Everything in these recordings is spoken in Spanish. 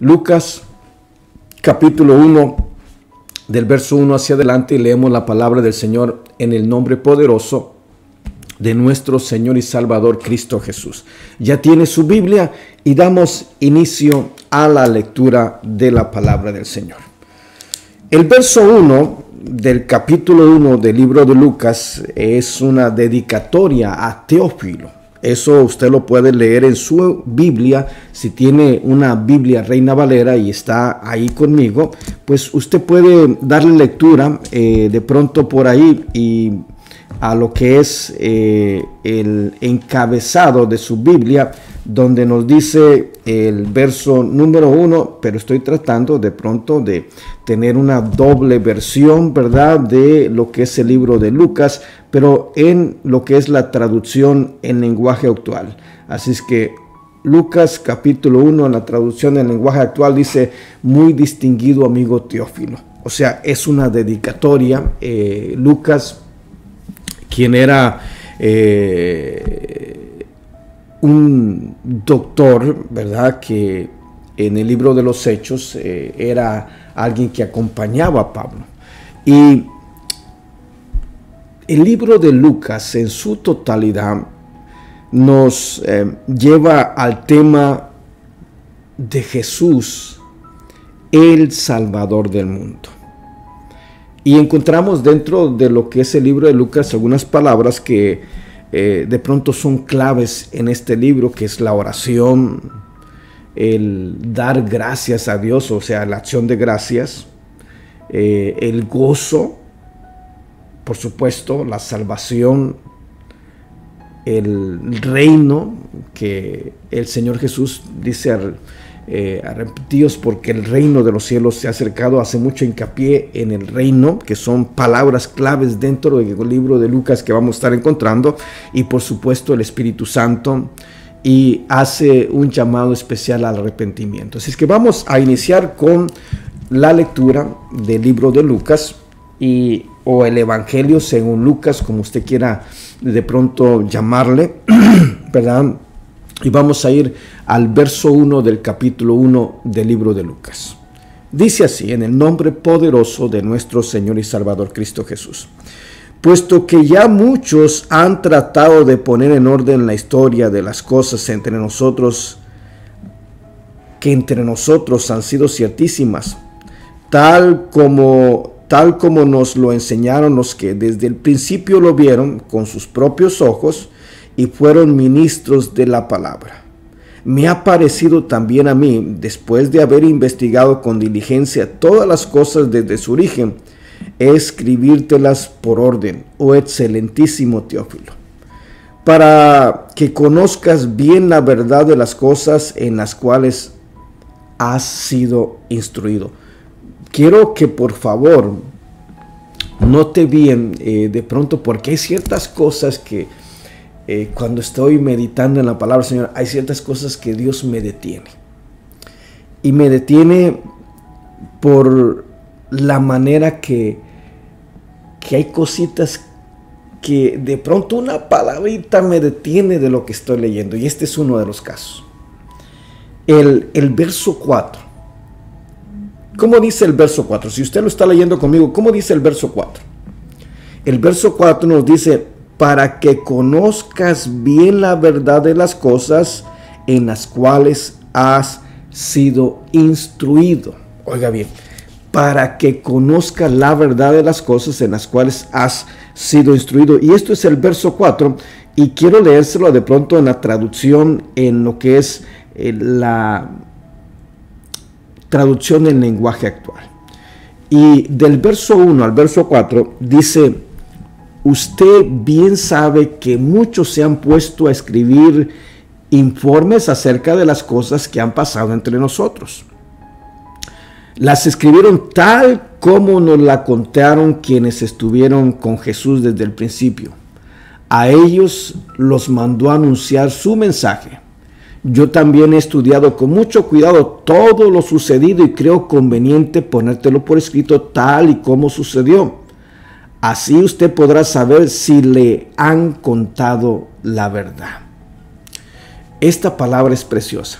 Lucas capítulo 1, del verso 1 hacia adelante, y leemos la palabra del Señor en el nombre poderoso de nuestro Señor y Salvador Cristo Jesús. Ya tiene su Biblia y damos inicio a la lectura de la palabra del Señor. El verso 1 del capítulo 1 del libro de Lucas es una dedicatoria a Teófilo. Eso usted lo puede leer en su Biblia. Si tiene una Biblia Reina Valera y está ahí conmigo, pues usted puede darle lectura de pronto por ahí y a lo que es el encabezado de su Biblia, donde nos dice el verso número 1, pero estoy tratando de pronto de tener una doble versión, ¿verdad?, de lo que es el libro de Lucas, pero en lo que es la traducción en lenguaje actual. Así es que Lucas capítulo 1 en la traducción en lenguaje actual dice: muy distinguido amigo Teófilo. O sea, es una dedicatoria. Lucas, quien era un doctor, ¿verdad?, que en el libro de los Hechos era alguien que acompañaba a Pablo. Y el libro de Lucas en su totalidad nos lleva al tema de Jesús, el Salvador del mundo. Y encontramos dentro de lo que es el libro de Lucas algunas palabras que de pronto son claves en este libro, que es la oración, el dar gracias a Dios, o sea, la acción de gracias, el gozo, por supuesto, la salvación, el reino, que el Señor Jesús dice: arrepentíos porque el reino de los cielos se ha acercado. Hace mucho hincapié en el reino, que son palabras claves dentro del libro de Lucas que vamos a estar encontrando, y por supuesto el Espíritu Santo, y hace un llamado especial al arrepentimiento. Así es que vamos a iniciar con la lectura del libro de Lucas, o el Evangelio según Lucas, como usted quiera de pronto llamarle, ¿verdad? Y vamos a ir al verso 1 del capítulo 1 del libro de Lucas. Dice así: en el nombre poderoso de nuestro Señor y Salvador Cristo Jesús. Puesto que ya muchos han tratado de poner en orden la historia de las cosas entre nosotros, que entre nosotros han sido ciertísimas, tal como nos lo enseñaron los que desde el principio lo vieron con sus propios ojos y fueron ministros de la palabra. Me ha parecido también a mí, después de haber investigado con diligencia todas las cosas desde su origen, escribírtelas por orden, oh excelentísimo Teófilo, para que conozcas bien la verdad de las cosas en las cuales has sido instruido. Quiero que por favor note bien de pronto, porque hay ciertas cosas que cuando estoy meditando en la palabra del Señor, hay ciertas cosas que Dios me detiene. Y me detiene por la manera que hay cositas que de pronto una palabrita me detiene de lo que estoy leyendo. Y este es uno de los casos. El verso 4. ¿Cómo dice el verso 4? Si usted lo está leyendo conmigo, ¿cómo dice el verso 4? El verso 4 nos dice: para que conozcas bien la verdad de las cosas en las cuales has sido instruido. Oiga bien, para que conozcas la verdad de las cosas en las cuales has sido instruido. Y esto es el verso 4, y quiero leérselo de pronto en la traducción, en lo que es la traducción en lenguaje actual. Y del verso 1 al verso 4 dice: usted bien sabe que muchos se han puesto a escribir informes acerca de las cosas que han pasado entre nosotros. Las escribieron tal como nos la contaron quienes estuvieron con Jesús desde el principio. A ellos los mandó a anunciar su mensaje. Yo también he estudiado con mucho cuidado todo lo sucedido y creo conveniente ponértelo por escrito tal y como sucedió. Así usted podrá saber si le han contado la verdad. Esta palabra es preciosa.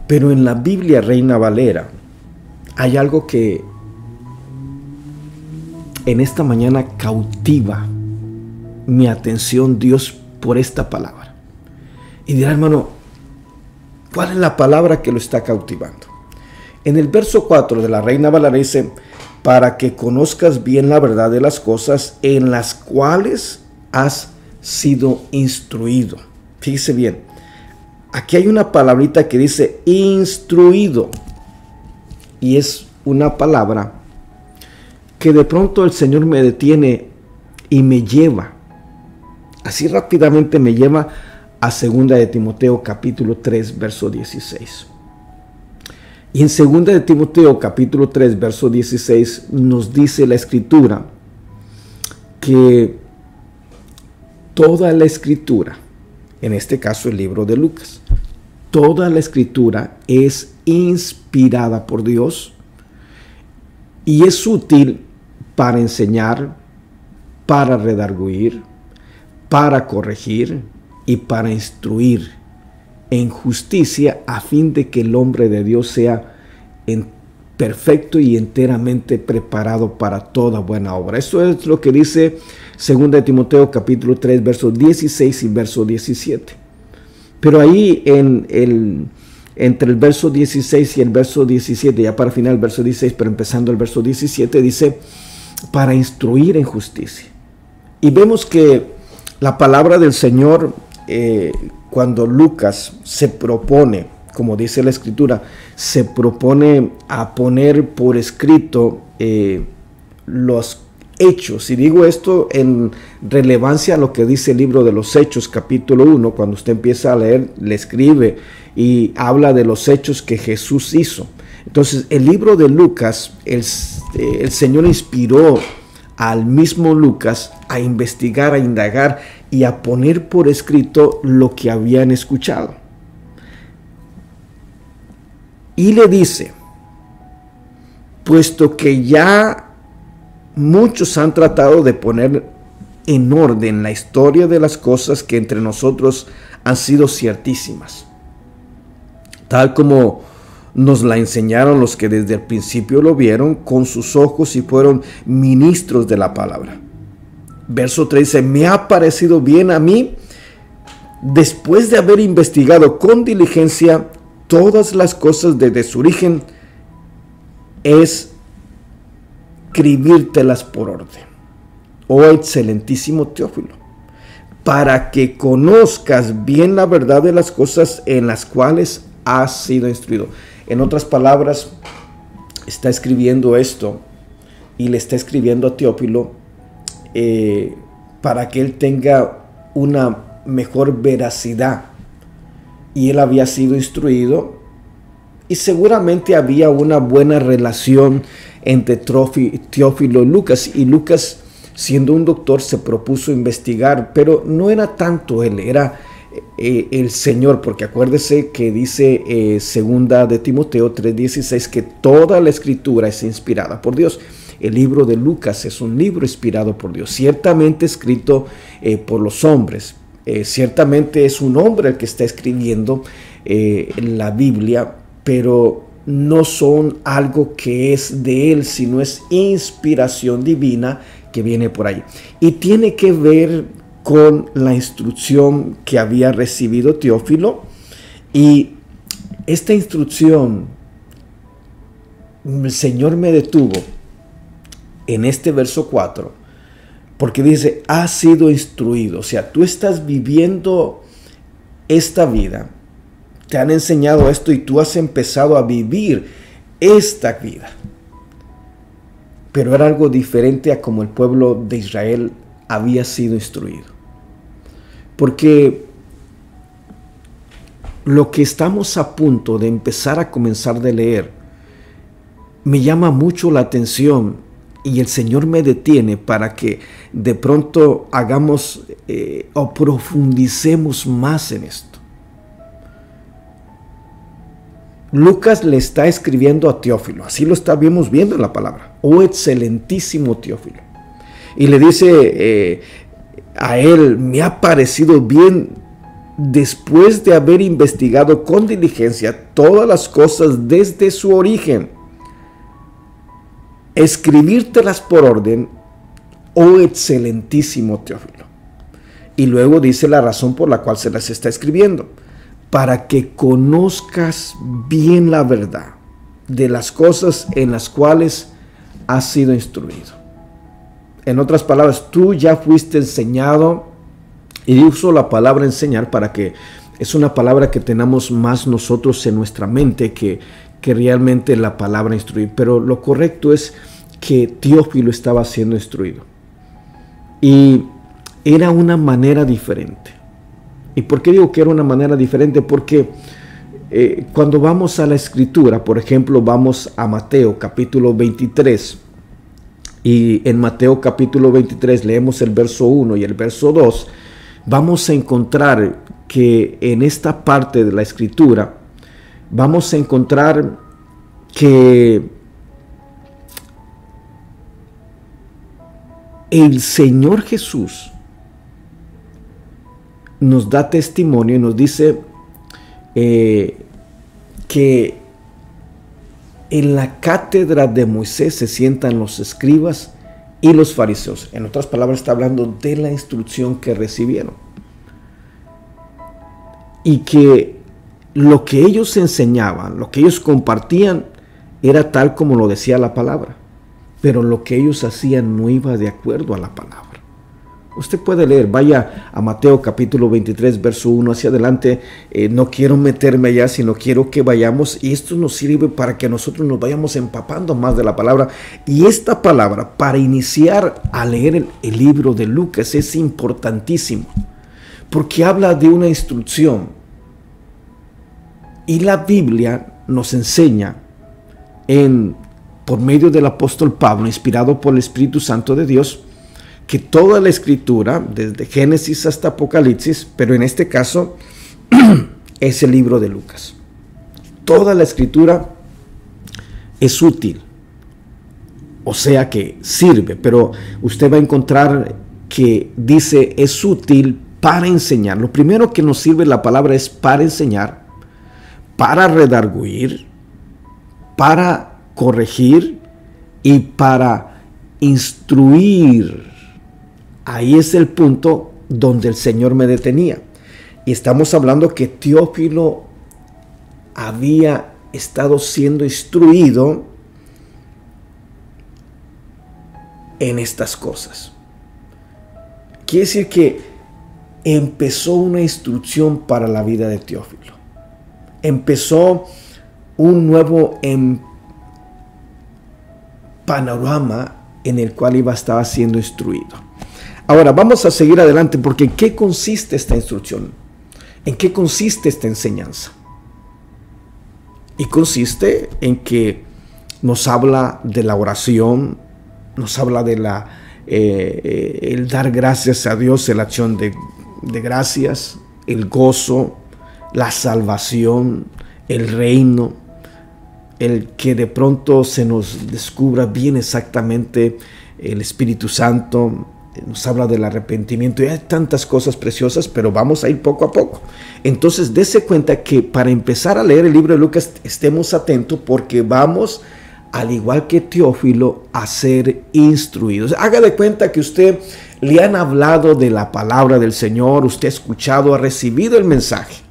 Pero en la Biblia Reina Valera hay algo que en esta mañana cautiva mi atención, Dios, por esta palabra. Y dirá, hermano, ¿cuál es la palabra que lo está cautivando? En el verso 4 de la Reina Valera dice, para que conozcas bien la verdad de las cosas en las cuales has sido instruido. Fíjese bien, aquí hay una palabrita que dice instruido. Y es una palabra que de pronto el Señor me detiene y me lleva, así rápidamente me lleva a 2 de Timoteo capítulo 3 verso 16. Y en 2 de Timoteo capítulo 3 verso 16 nos dice la Escritura que toda la Escritura, en este caso el libro de Lucas, toda la Escritura es inspirada por Dios y es útil para enseñar, para redarguir, para corregir y para instruir en justicia, a fin de que el hombre de Dios sea perfecto y enteramente preparado para toda buena obra. Eso es lo que dice 2 de Timoteo capítulo 3 versos 16 y verso 17. Pero ahí entre el verso 16 y el verso 17, ya para final el verso 16, pero empezando el verso 17, dice para instruir en justicia. Y vemos que la palabra del Señor, cuando Lucas se propone, como dice la Escritura, se propone a poner por escrito los hechos. Y digo esto en relevancia a lo que dice el libro de los Hechos, capítulo 1, cuando usted empieza a leer, le escribe y habla de los hechos que Jesús hizo. Entonces, el libro de Lucas, el Señor inspiró al mismo Lucas a investigar, a indagar y a poner por escrito lo que habían escuchado. Y le dice, puesto que ya muchos han tratado de poner en orden la historia de las cosas que entre nosotros han sido ciertísimas, tal como nos la enseñaron los que desde el principio lo vieron con sus ojos y fueron ministros de la palabra. Verso 3 dice, me ha parecido bien a mí, después de haber investigado con diligencia todas las cosas desde su origen, es escribírtelas por orden, oh excelentísimo Teófilo, para que conozcas bien la verdad de las cosas en las cuales has sido instruido. En otras palabras, está escribiendo esto y le está escribiendo a Teófilo para que él tenga una mejor veracidad. Y él había sido instruido y seguramente había una buena relación entre Teófilo y Lucas. Y Lucas, siendo un doctor, se propuso investigar, pero no era tanto él, era el Señor, porque acuérdese que dice 2 de Timoteo 3:16 que toda la Escritura es inspirada por Dios. El libro de Lucas es un libro inspirado por Dios, ciertamente escrito por los hombres. Ciertamente es un hombre el que está escribiendo la Biblia, pero no son algo que es de él, sino es inspiración divina que viene por ahí. Y tiene que ver con la instrucción que había recibido Teófilo. Y esta instrucción, el Señor me detuvo en este verso 4, porque dice, has sido instruido. O sea, tú estás viviendo esta vida, te han enseñado esto y tú has empezado a vivir esta vida. Pero era algo diferente a como el pueblo de Israel había sido instruido. Porque lo que estamos a punto de empezar a comenzar de leer me llama mucho la atención y el Señor me detiene para que de pronto hagamos o profundicemos más en esto. Lucas le está escribiendo a Teófilo, así lo estábamos viendo en la palabra, oh excelentísimo Teófilo. Y le dice a él, me ha parecido bien después de haber investigado con diligencia todas las cosas desde su origen, escribírtelas por orden, oh excelentísimo Teófilo. Y luego dice la razón por la cual se las está escribiendo: para que conozcas bien la verdad de las cosas en las cuales has sido instruido. En otras palabras, tú ya fuiste enseñado, y uso la palabra enseñar para que es una palabra que tenemos más nosotros en nuestra mente que realmente la palabra instruir. Pero lo correcto es que Teófilo estaba siendo instruido. Y era una manera diferente. ¿Y por qué digo que era una manera diferente? Porque cuando vamos a la escritura, por ejemplo, vamos a Mateo capítulo 23, y en Mateo capítulo 23 leemos el verso 1 y el verso 2, vamos a encontrar que en esta parte de la escritura, vamos a encontrar que el Señor Jesús nos da testimonio y nos dice que en la cátedra de Moisés se sientan los escribas y los fariseos. En otras palabras, está hablando de la instrucción que recibieron. Y que lo que ellos enseñaban, lo que ellos compartían, era tal como lo decía la palabra. Pero lo que ellos hacían no iba de acuerdo a la palabra. Usted puede leer, vaya a Mateo capítulo 23, verso 1 hacia adelante. No quiero meterme allá, sino quiero que vayamos. Y esto nos sirve para que nosotros nos vayamos empapando más de la palabra. Y esta palabra, para iniciar a leer el libro de Lucas, es importantísimo. Porque habla de una instrucción. Y la Biblia nos enseña por medio del apóstol Pablo, inspirado por el Espíritu Santo de Dios, que toda la escritura, desde Génesis hasta Apocalipsis, pero en este caso es el libro de Lucas. Toda la escritura es útil, o sea que sirve, pero usted va a encontrar que dice es útil para enseñar. Lo primero que nos sirve la palabra es para enseñar, para redarguir, para corregir y para instruir. Ahí es el punto donde el Señor me detenía. Y estamos hablando que Teófilo había estado siendo instruido en estas cosas. Quiere decir que empezó una instrucción para la vida de Teófilo. Empezó un nuevo panorama en el cual iba a estar siendo instruido. Ahora vamos a seguir adelante, porque ¿en qué consiste esta instrucción? ¿En qué consiste esta enseñanza? Y consiste en que nos habla de la oración, nos habla de el dar gracias a Dios, la acción de gracias, el gozo, la salvación, el reino, el que de pronto se nos descubra bien exactamente el Espíritu Santo. Nos habla del arrepentimiento y hay tantas cosas preciosas, pero vamos a ir poco a poco. Entonces, dése cuenta que para empezar a leer el libro de Lucas, estemos atentos, porque vamos, al igual que Teófilo, a ser instruidos. Haga de cuenta que usted le han hablado de la palabra del Señor, usted ha escuchado, ha recibido el mensaje.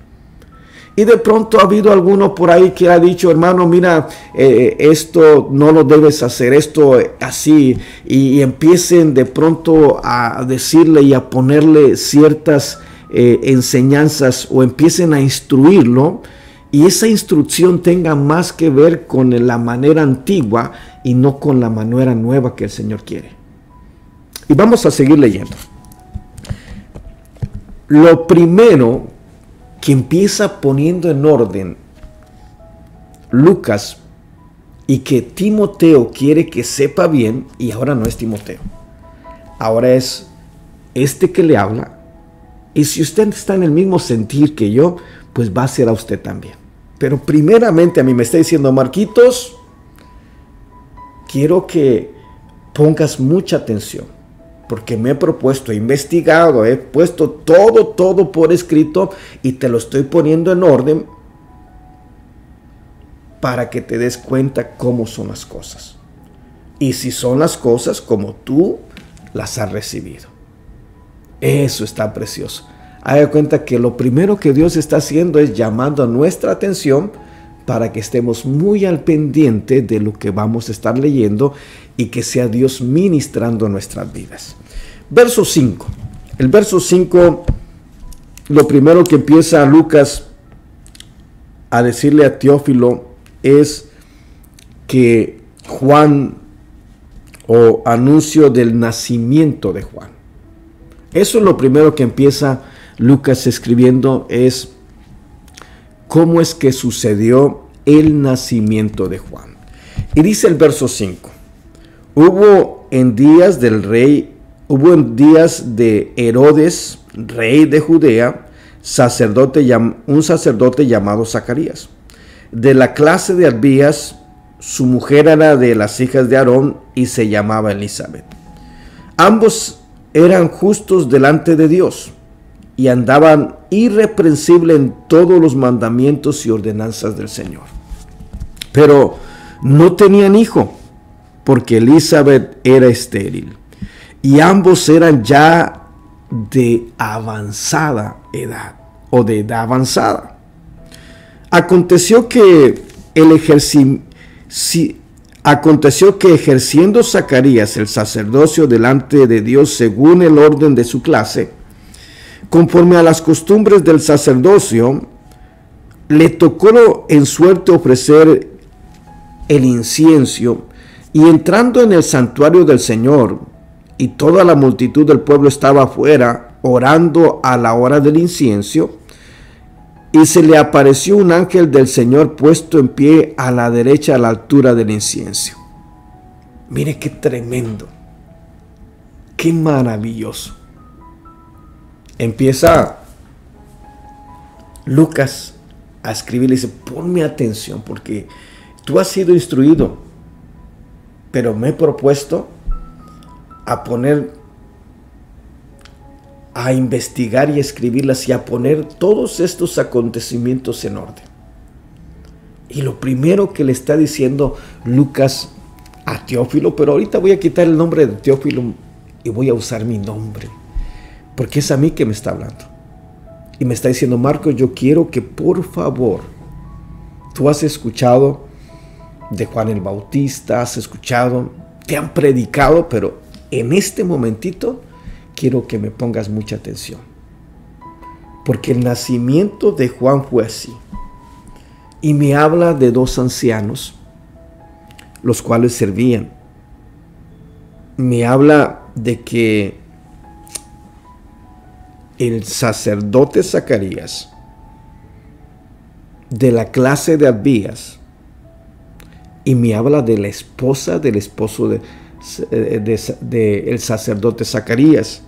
Y de pronto ha habido alguno por ahí que ha dicho, hermano, mira, esto no lo debes hacer, esto así. Y empiecen de pronto a decirle y a ponerle ciertas enseñanzas, o empiecen a instruirlo. Y esa instrucción tenga más que ver con la manera antigua y no con la manera nueva que el Señor quiere. Y vamos a seguir leyendo. Lo primero que empieza poniendo en orden Lucas, y que Timoteo quiere que sepa bien, y ahora no es Timoteo, ahora es este que le habla, y si usted está en el mismo sentir que yo, pues va a ser a usted también. Pero primeramente a mí me está diciendo, Marquitos, quiero que pongas mucha atención, porque me he propuesto, he investigado, he puesto todo por escrito y te lo estoy poniendo en orden para que te des cuenta cómo son las cosas. Y si son las cosas como tú las has recibido. Eso está precioso. Haga cuenta que lo primero que Dios está haciendo es llamando a nuestra atención para que estemos muy al pendiente de lo que vamos a estar leyendo y que sea Dios ministrando nuestras vidas. Verso 5. El verso 5, lo primero que empieza Lucas a decirle a Teófilo es que Juan, o anuncio del nacimiento de Juan. Eso es lo primero que empieza Lucas escribiendo, es cómo es que sucedió el nacimiento de Juan. Y dice el verso 5, hubo en días de Herodes, rey de Judea, un sacerdote llamado Zacarías, de la clase de Abías. Su mujer era de las hijas de Aarón y se llamaba Elizabeth. Ambos eran justos delante de Dios y andaban irreprensibles en todos los mandamientos y ordenanzas del Señor. Pero no tenían hijo, porque Elizabeth era estéril, y ambos eran ya de avanzada edad, o de edad avanzada. Aconteció que ejerciendo Zacarías el sacerdocio delante de Dios según el orden de su clase, conforme a las costumbres del sacerdocio, le tocó en suerte ofrecer el incienso, y entrando en el santuario del Señor, y toda la multitud del pueblo estaba afuera orando a la hora del incienso, y se le apareció un ángel del Señor puesto en pie a la derecha a la altura del incienso. Mire qué tremendo, qué maravilloso. Empieza Lucas a escribir y dice, ponme atención porque tú has sido instruido, pero me he propuesto a investigar y escribirlas y a poner todos estos acontecimientos en orden. Y lo primero que le está diciendo Lucas a Teófilo, pero ahorita voy a quitar el nombre de Teófilo y voy a usar mi nombre, porque es a mí que me está hablando. Y me está diciendo, Marcos, yo quiero que por favor, tú has escuchado de Juan el Bautista, has escuchado, te han predicado, pero en este momentito quiero que me pongas mucha atención, porque el nacimiento de Juan fue así. Y me habla de dos ancianos, los cuales servían. Me habla de que el sacerdote Zacarías, de la clase de Abías, y me habla de la esposa del esposo del sacerdote Zacarías,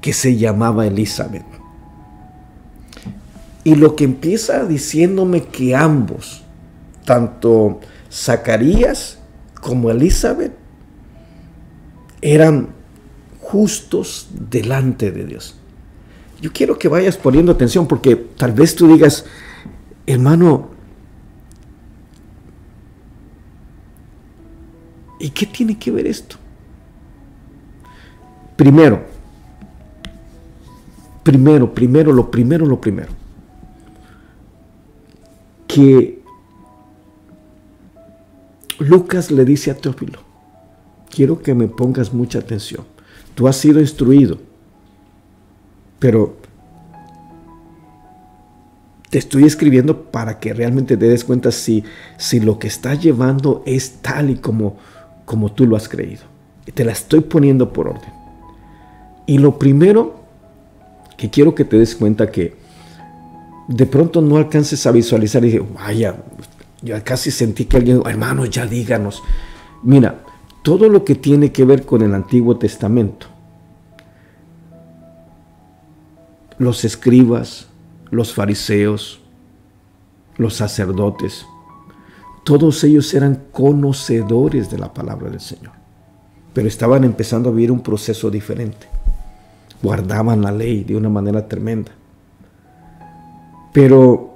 que se llamaba Elizabeth. Y lo que empieza diciéndome que ambos, tanto Zacarías como Elizabeth, eran justos delante de Dios. Yo quiero que vayas poniendo atención, porque tal vez tú digas, hermano, ¿y qué tiene que ver esto? Primero, lo primero, que Lucas le dice a Teófilo, quiero que me pongas mucha atención. Tú has sido instruido, pero te estoy escribiendo para que realmente te des cuenta si lo que estás llevando es tal y como tú lo has creído. Y te la estoy poniendo por orden. Y lo primero que quiero que te des cuenta, que de pronto no alcances a visualizar y dije, vaya, yo casi sentí que alguien, hermano, ya díganos. Mira, todo lo que tiene que ver con el Antiguo Testamento, los escribas, los fariseos, los sacerdotes, todos ellos eran conocedores de la palabra del Señor. pero estaban empezando a vivir un proceso diferente. Guardaban la ley de una manera tremenda. Pero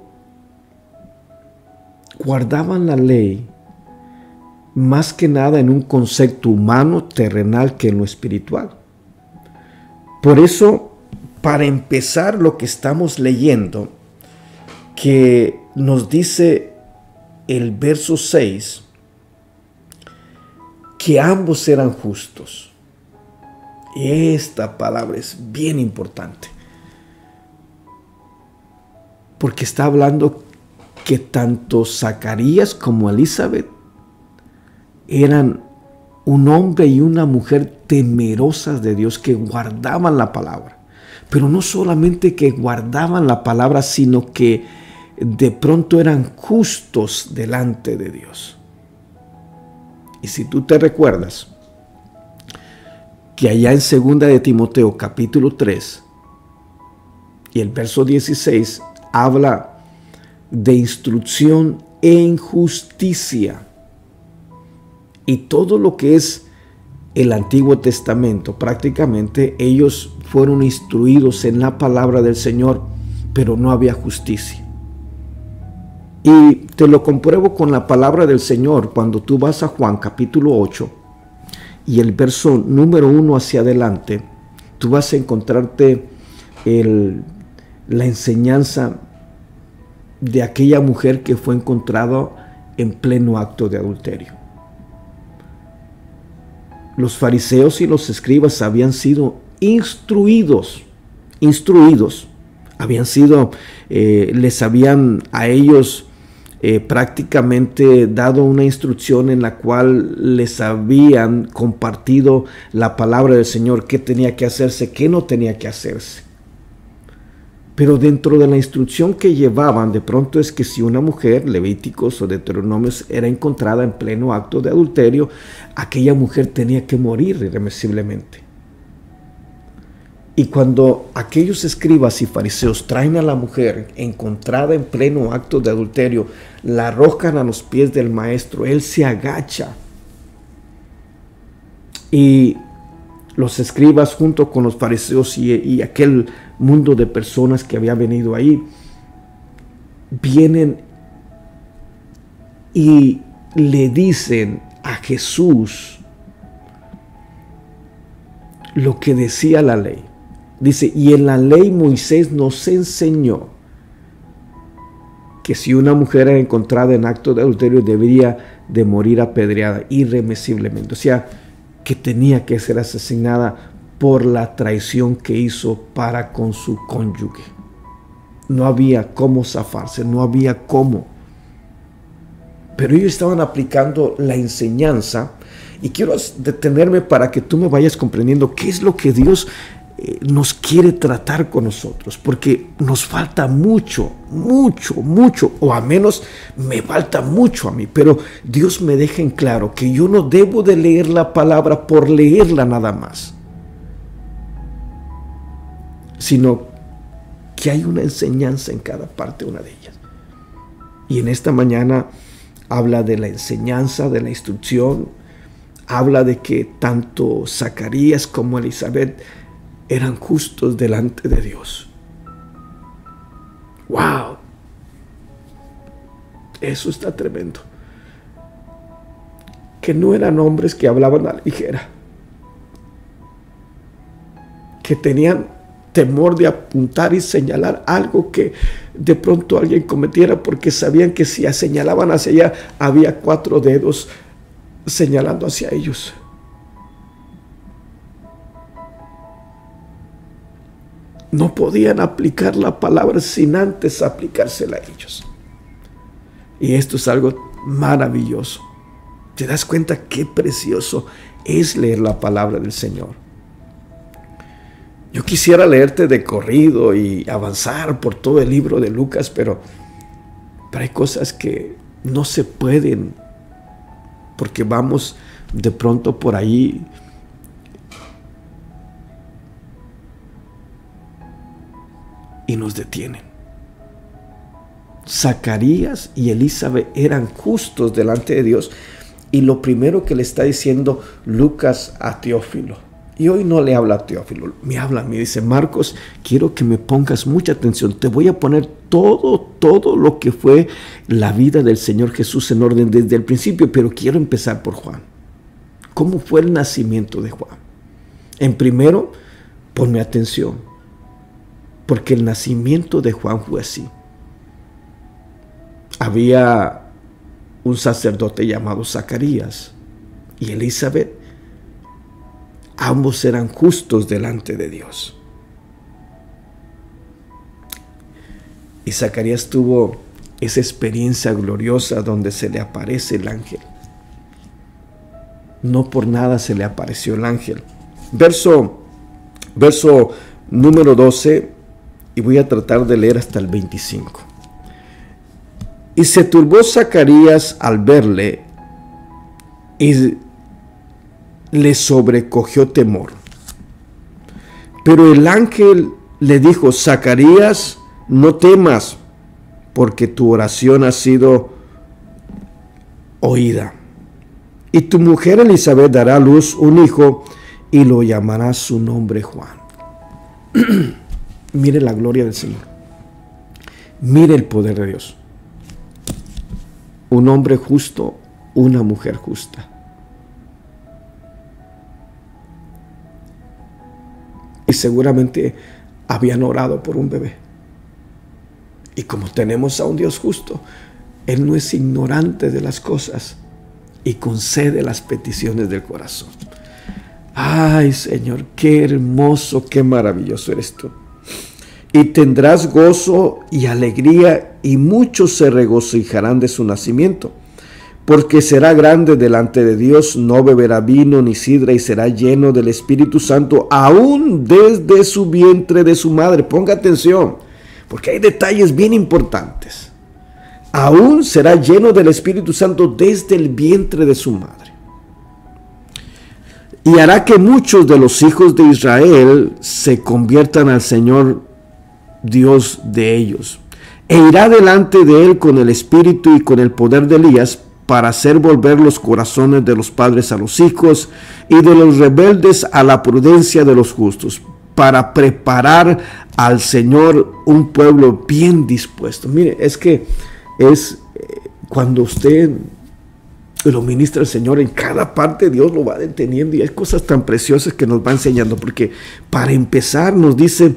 guardaban la ley más que nada en un concepto humano, terrenal, que en lo espiritual. Por eso, para empezar lo que estamos leyendo, que nos dice el verso 6, que ambos eran justos. Y esta palabra es bien importante, porque está hablando que tanto Zacarías como Elizabeth eran un hombre y una mujer temerosas de Dios, que guardaban la palabra. Pero no solamente que guardaban la palabra, sino que de pronto eran justos delante de Dios. Y si tú te recuerdas que allá en 2 de Timoteo capítulo 3 y el verso 16 habla de instrucción en justicia, y todo lo que es el Antiguo Testamento, prácticamente ellos fueron instruidos en la palabra del Señor, pero no había justicia. Y te lo compruebo con la palabra del Señor cuando tú vas a Juan capítulo 8 y el verso número 1 hacia adelante, tú vas a encontrarte la enseñanza de aquella mujer que fue encontrada en pleno acto de adulterio. Los fariseos y los escribas habían sido instruidos, habían sido, les habían a ellos prácticamente dado una instrucción en la cual les habían compartido la palabra del Señor, qué tenía que hacerse, qué no tenía que hacerse. Pero dentro de la instrucción que llevaban, de pronto es que si una mujer, Levíticos o Deuteronomios, era encontrada en pleno acto de adulterio, aquella mujer tenía que morir irremisiblemente. Y cuando aquellos escribas y fariseos traen a la mujer encontrada en pleno acto de adulterio, la arrojan a los pies del maestro, él se agacha. Y los escribas junto con los fariseos y aquel mundo de personas que había venido ahí, vienen y le dicen a Jesús lo que decía la ley. Dice, y en la ley Moisés nos enseñó que si una mujer era encontrada en acto de adulterio debería de morir apedreada irremisiblemente. O sea, que tenía que ser asesinada por la traición que hizo para con su cónyuge. No había cómo zafarse, no había cómo. Pero ellos estaban aplicando la enseñanza, y quiero detenerme para que tú me vayas comprendiendo qué es lo que Dios nos quiere tratar con nosotros, porque nos falta mucho, o al menos me falta mucho a mí, pero Dios me deja en claro que yo no debo de leer la palabra por leerla nada más, sino que hay una enseñanza en cada parte, una de ellas. Y en esta mañana habla de la enseñanza, de la instrucción, habla de que tanto Zacarías como Elizabeth eran justos delante de Dios. ¡Wow! Eso está tremendo. Que no eran hombres que hablaban a la ligera, que tenían temor de apuntar y señalar algo que de pronto alguien cometiera, porque sabían que si señalaban hacia allá había 4 dedos señalando hacia ellos. No podían aplicar la palabra sin antes aplicársela a ellos. Y esto es algo maravilloso. ¿Te das cuenta qué precioso es leer la palabra del Señor? Yo quisiera leerte de corrido y avanzar por todo el libro de Lucas, pero hay cosas que no se pueden, porque vamos de pronto por ahí y nos detienen. Zacarías y Elizabeth eran justos delante de Dios, Y lo primero que le está diciendo Lucas a Teófilo, y hoy no le habla a Teófilo, me habla a mí, dice: Marcos, quiero que me pongas mucha atención, te voy a poner todo lo que fue la vida del Señor Jesús en orden desde el principio, pero quiero empezar por Juan. ¿Cómo fue el nacimiento de Juan? En primero, ponme atención, porque el nacimiento de Juan fue así. Había un sacerdote llamado Zacarías y Elizabeth. Ambos eran justos delante de Dios. Y Zacarías tuvo esa experiencia gloriosa donde se le aparece el ángel. No por nada se le apareció el ángel. Verso número 12, y voy a tratar de leer hasta el 25. Y se turbó Zacarías al verle, y le sobrecogió temor. Pero el ángel le dijo: Zacarías, no temas, porque tu oración ha sido oída. Y tu mujer Elizabeth dará a luz un hijo, y lo llamará su nombre Juan. Mire la gloria del Señor. Mire el poder de Dios. Un hombre justo, una mujer justa. Y seguramente habían orado por un bebé. Y como tenemos a un Dios justo, Él no es ignorante de las cosas y concede las peticiones del corazón. Ay, Señor, qué hermoso, qué maravilloso eres tú. Y tendrás gozo y alegría, y muchos se regocijarán de su nacimiento, porque será grande delante de Dios, no beberá vino ni sidra, y será lleno del Espíritu Santo, aún desde su vientre de su madre. Ponga atención, porque hay detalles bien importantes. Aún será lleno del Espíritu Santo desde el vientre de su madre. Y hará que muchos de los hijos de Israel se conviertan al Señor Dios de ellos. E irá delante de él con el espíritu y con el poder de Elías, para hacer volver los corazones de los padres a los hijos, y de los rebeldes a la prudencia de los justos, para preparar al Señor un pueblo bien dispuesto. Mire, es que es cuando usted lo ministra el Señor, en cada parte Dios lo va deteniendo, y hay cosas tan preciosas que nos va enseñando, porque para empezar nos dice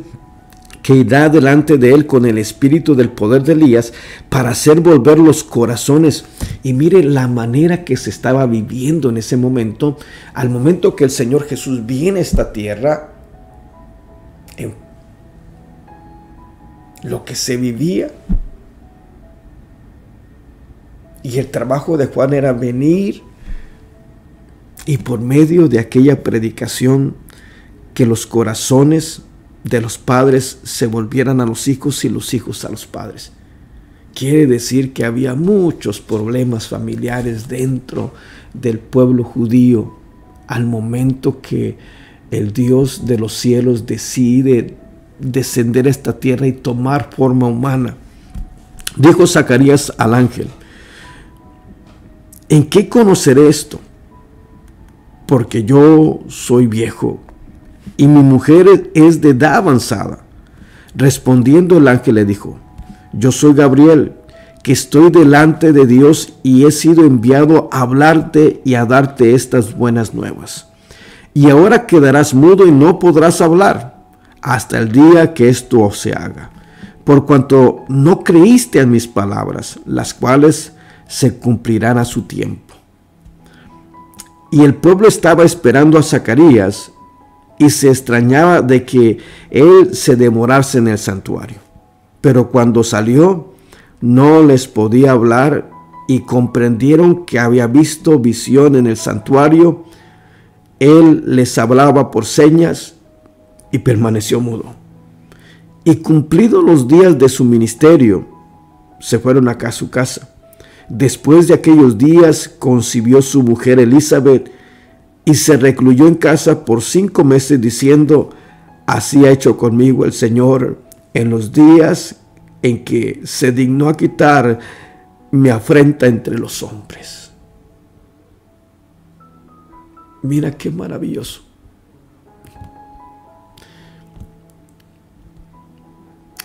que irá delante de él con el espíritu del poder de Elías, para hacer volver los corazones. Y mire la manera que se estaba viviendo en ese momento. Al momento que el Señor Jesús viene a esta tierra, lo que se vivía, y el trabajo de Juan era venir, y por medio de aquella predicación, que los corazones de los padres se volvieran a los hijos y los hijos a los padres. Quiere decir que había muchos problemas familiares dentro del pueblo judío al momento que el Dios de los cielos decide descender a esta tierra y tomar forma humana. Dijo Zacarías al ángel: ¿en qué conoceré esto? Porque yo soy viejo y mi mujer es de edad avanzada. Respondiendo el ángel le dijo: yo soy Gabriel, que estoy delante de Dios, y he sido enviado a hablarte y a darte estas buenas nuevas. Y ahora quedarás mudo y no podrás hablar hasta el día que esto se haga, por cuanto no creíste en mis palabras, las cuales se cumplirán a su tiempo. Y el pueblo estaba esperando a Zacarías, y se extrañaba de que él se demorase en el santuario. Pero cuando salió, no les podía hablar, y comprendieron que había visto visión en el santuario. Él les hablaba por señas, y permaneció mudo. Y cumplidos los días de su ministerio, se fueron acá a su casa. Después de aquellos días, concibió su mujer Elizabeth, y se recluyó en casa por 5 meses, diciendo: así ha hecho conmigo el Señor en los días en que se dignó a quitar mi afrenta entre los hombres. Mira qué maravilloso.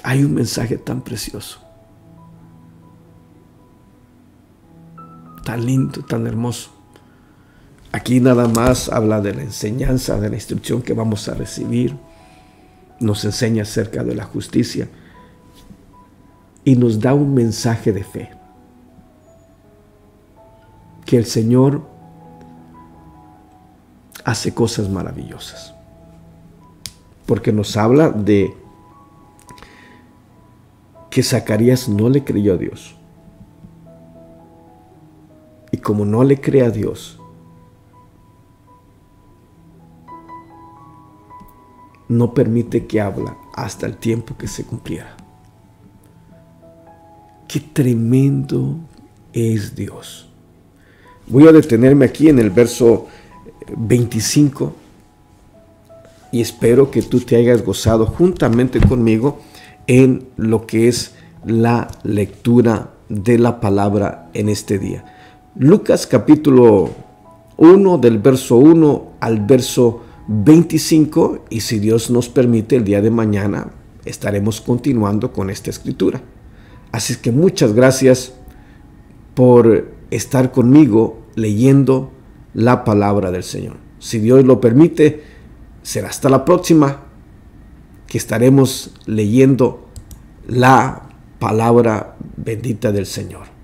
Hay un mensaje tan precioso, tan lindo, tan hermoso. Aquí nada más habla de la enseñanza, de la instrucción que vamos a recibir. Nos enseña acerca de la justicia y nos da un mensaje de fe. Que el Señor hace cosas maravillosas. Porque nos habla de que Zacarías no le creyó a Dios. Y como no le cree a Dios, no permite que habla hasta el tiempo que se cumpliera. Qué tremendo es Dios. Voy a detenerme aquí en el verso 25 y espero que tú te hayas gozado juntamente conmigo en lo que es la lectura de la palabra en este día. Lucas capítulo 1 del verso 1 al verso 25, y si Dios nos permite, el día de mañana estaremos continuando con esta escritura. Así es que muchas gracias por estar conmigo leyendo la palabra del Señor. Si Dios lo permite, será hasta la próxima que estaremos leyendo la palabra bendita del Señor.